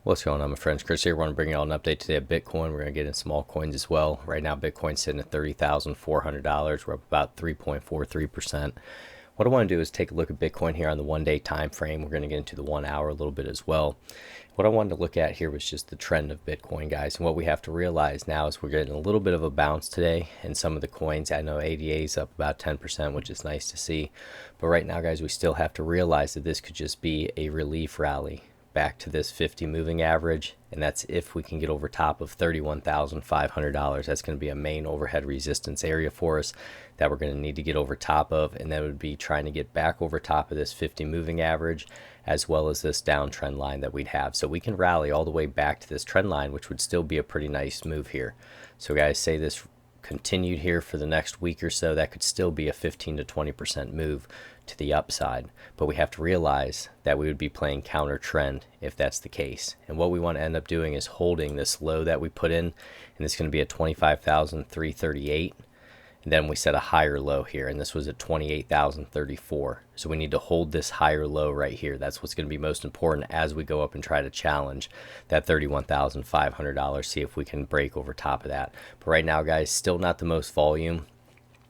What's going on, my friends? Chris here. I want to bring you all an update today of Bitcoin. We're going to get in some altcoins as well. Right now, Bitcoin's sitting at $30,400. We're up about 3.43%. What I want to do is take a look at Bitcoin here on the one-day time frame. We're going to get into the 1 hour a little bit as well. What I wanted to look at here was just the trend of Bitcoin, guys. And what we have to realize now is we're getting a little bit of a bounce today in some of the coins. I know ADA is up about 10%, which is nice to see. But right now, guys, we still have to realize that this could just be a relief rally back to this 50 moving average, and that's if we can get over top of $31,500. That's going to be a main overhead resistance area for us that we're going to need to get over top of, and that would be trying to get back over top of this 50 moving average as well as this downtrend line that we'd have. So we can rally all the way back to this trend line, which would still be a pretty nice move here. So guys, say this continued here for the next week or so, that could still be a 15 to 20% move to the upside. But we have to realize that we would be playing counter trend if that's the case. And what we want to end up doing is holding this low that we put in, and it's going to be at 25,338. And then we set a higher low here, and this was at 28,034. So we need to hold this higher low right here. That's what's going to be most important as we go up and try to challenge that $31,500. See if we can break over top of that. But right now, guys, still not the most volume.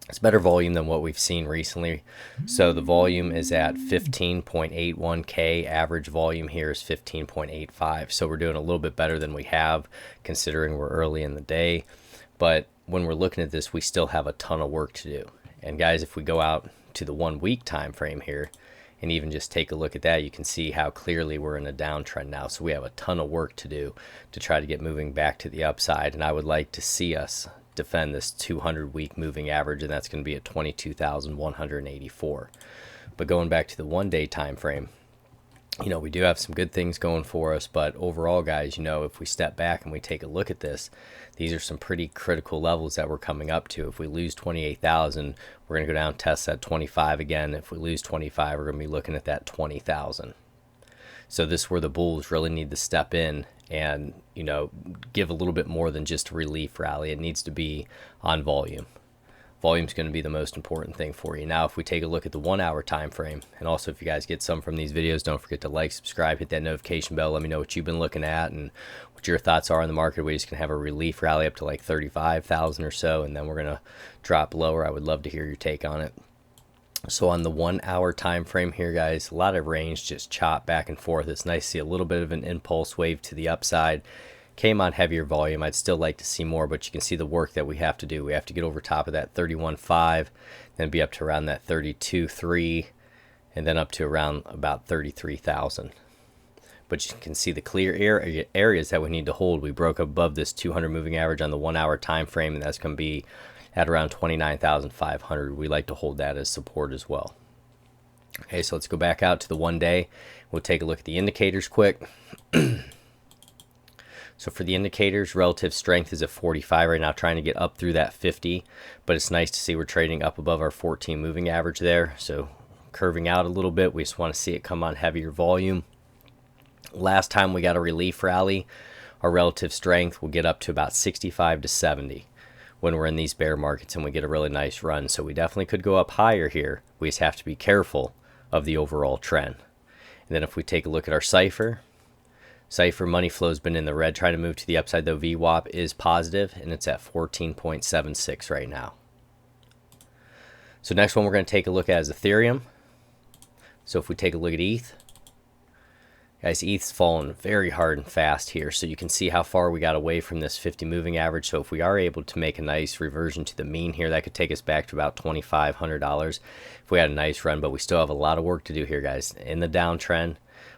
It's better volume than what we've seen recently. So the volume is at 15.81K. Average volume here is 15.85. So we're doing a little bit better than we have, considering we're early in the day. But when we're looking at this, we still have a ton of work to do. And guys, if we go out to the 1 week time frame here and even just take a look at that, you can see how clearly we're in a downtrend now. So we have a ton of work to do to try to get moving back to the upside. And I would like to see us defend this 200-week moving average, and that's going to be at 22,184. But going back to the 1 day time frame, you know, we do have some good things going for us, but overall, guys, you know, if we step back and we take a look at this, these are some pretty critical levels that we're coming up to. If we lose 28,000, we're going to go down, test that 25 again. If we lose 25, we're going to be looking at that 20,000. So this is where the bulls really need to step in and, you know, give a little bit more than just a relief rally. It needs to be on volume. Volume is going to be the most important thing for you. Now, if we take a look at the 1 hour time frame, and also if you guys get some from these videos, don't forget to like, subscribe, hit that notification bell. Let me know what you've been looking at and what your thoughts are on the market. We're just going to have a relief rally up to like 35,000 or so, and then we're going to drop lower. I would love to hear your take on it. So on the 1 hour time frame here, guys, a lot of range, just chop back and forth. It's nice to see a little bit of an impulse wave to the upside. Came on heavier volume. I'd still like to see more, but you can see the work that we have to do. We have to get over top of that 31.5, then be up to around that 32.3, and then up to around about 33,000. But you can see the clear areas that we need to hold. We broke above this 200 moving average on the 1 hour time frame, and that's going to be at around 29,500. We like to hold that as support as well. Okay, so let's go back out to the 1 day. We'll take a look at the indicators quick. So for the indicators, relative strength is at 45 right now, trying to get up through that 50, but it's nice to see we're trading up above our 14 moving average there. So curving out a little bit, we just want to see it come on heavier volume. Last time we got a relief rally, our relative strength will get up to about 65 to 70 when we're in these bear markets and we get a really nice run. So we definitely could go up higher here. We just have to be careful of the overall trend. And then if we take a look at our cipher money flow has been in the red, trying to move to the upside, though VWAP is positive and it's at 14.76 right now. So next one we're going to take a look at is Ethereum. So if we take a look at ETH, guys, ETH's fallen very hard and fast here. So you can see how far we got away from this 50 moving average. So if we are able to make a nice reversion to the mean here, that could take us back to about $2,500 if we had a nice run. But we still have a lot of work to do here, guys. In the downtrend,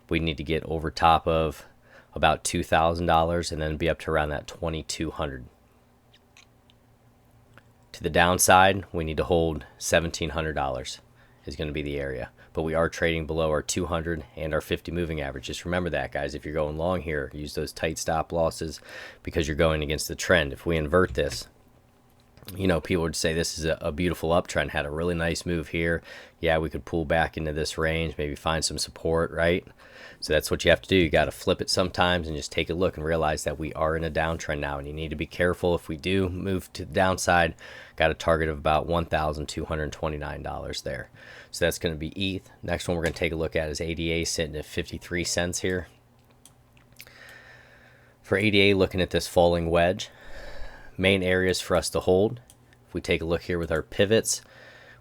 we need to get over top of about $2,000 and then be up to around that 2,200. To the downside, we need to hold $1,700 is going to be the area. But we are trading below our 200 and our 50 moving average. Just remember that, guys. If you're going long here, use those tight stop losses because you're going against the trend. If we invert this, you know, people would say this is a beautiful uptrend, had a really nice move here. Yeah, we could pull back into this range, maybe find some support, right? So that's what you have to do. You got to flip it sometimes and just take a look and realize that we are in a downtrend now, and you need to be careful. If we do move to the downside, got a target of about $1,229 there. So that's going to be ETH. Next one we're going to take a look at is ADA, sitting at 53 cents here. For ADA, looking at this falling wedge, main areas for us to hold. If we take a look here with our pivots,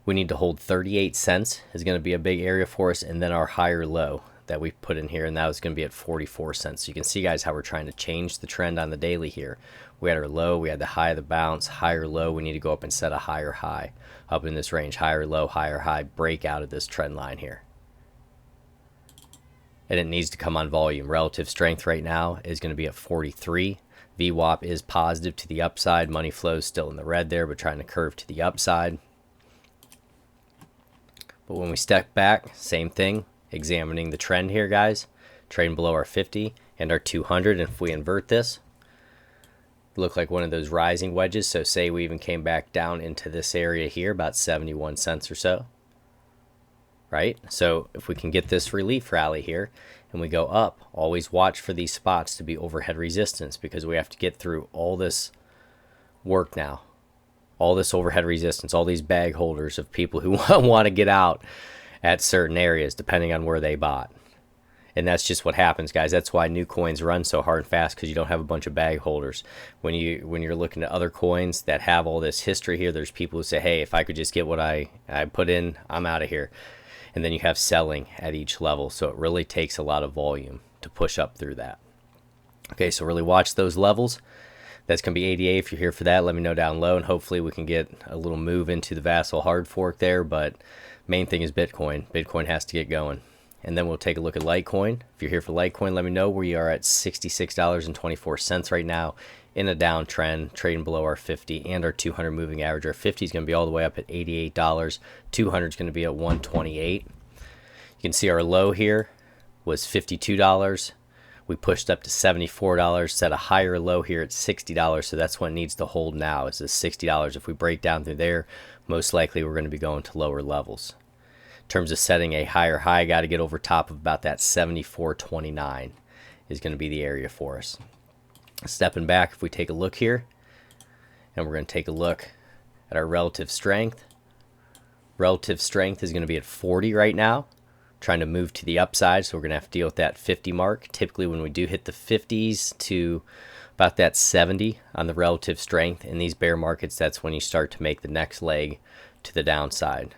we need to hold 38 cents is going to be a big area for us, and then our higher low that we put in here, and that was going to be at 44 cents. So you can see, guys, how we're trying to change the trend on the daily here. We had our low, we had the high of the bounce, higher low, we need to go up and set a higher high up in this range, higher low, higher high, break out of this trend line here. And it needs to come on volume. Relative strength right now is going to be at 43. VWAP is positive to the upside. Money flow is still in the red there, but trying to curve to the upside. But when we step back, same thing. Examining the trend here, guys. Trading below our 50 and our 200. And if we invert this, look like one of those rising wedges. So say we even came back down into this area here, about 71 cents or so. Right? So if we can get this relief rally here and we go up, always watch for these spots to be overhead resistance, because we have to get through all this work now. All this overhead resistance, all these bag holders of people who want to get out at certain areas depending on where they bought. And that's just what happens, guys. That's why new coins run so hard and fast, because you don't have a bunch of bag holders. When you're looking at other coins that have all this history here, there's people who say, hey, if I could just get what I put in, I'm out of here. And then you have selling at each level. So it really takes a lot of volume to push up through that. Okay, so really watch those levels. That's going to be ADA. If you're here for that, let me know down below, and hopefully we can get a little move into the Vassal hard fork there. But main thing is Bitcoin. Bitcoin has to get going. And then we'll take a look at Litecoin. If you're here for Litecoin, let me know. We are at $66.24 right now in a downtrend, trading below our 50 and our 200 moving average. Our 50 is going to be all the way up at $88. 200 is going to be at $128. You can see our low here was $52. We pushed up to $74, set a higher low here at $60. So that's what it needs to hold now, is this $60. If we break down through there, most likely we're going to be going to lower levels. In terms of setting a higher high, got to get over top of about that 74.29 is going to be the area for us. Stepping back, if we take a look here, and we're going to take a look at our relative strength. Relative strength is going to be at 40 right now, trying to move to the upside, so we're going to have to deal with that 50 mark. Typically when we do hit the 50s to about that 70 on the relative strength in these bear markets, that's when you start to make the next leg to the downside.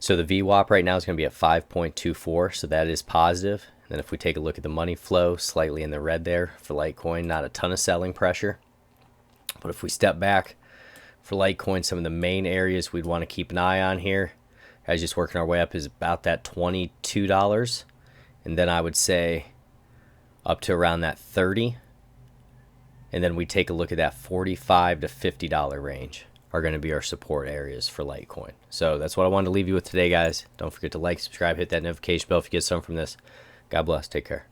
So the VWAP right now is going to be at 5.24, so that is positive. And then if we take a look at the money flow, slightly in the red there for Litecoin, not a ton of selling pressure. But if we step back for Litecoin, some of the main areas we'd want to keep an eye on here, as just working our way up, is about that $22. And then I would say up to around that 30. And then we take a look at that $45 to $50 range are going to be our support areas for Litecoin. So that's what I wanted to leave you with today, guys. Don't forget to like, subscribe, hit that notification bell if you get something from this. God bless. Take care.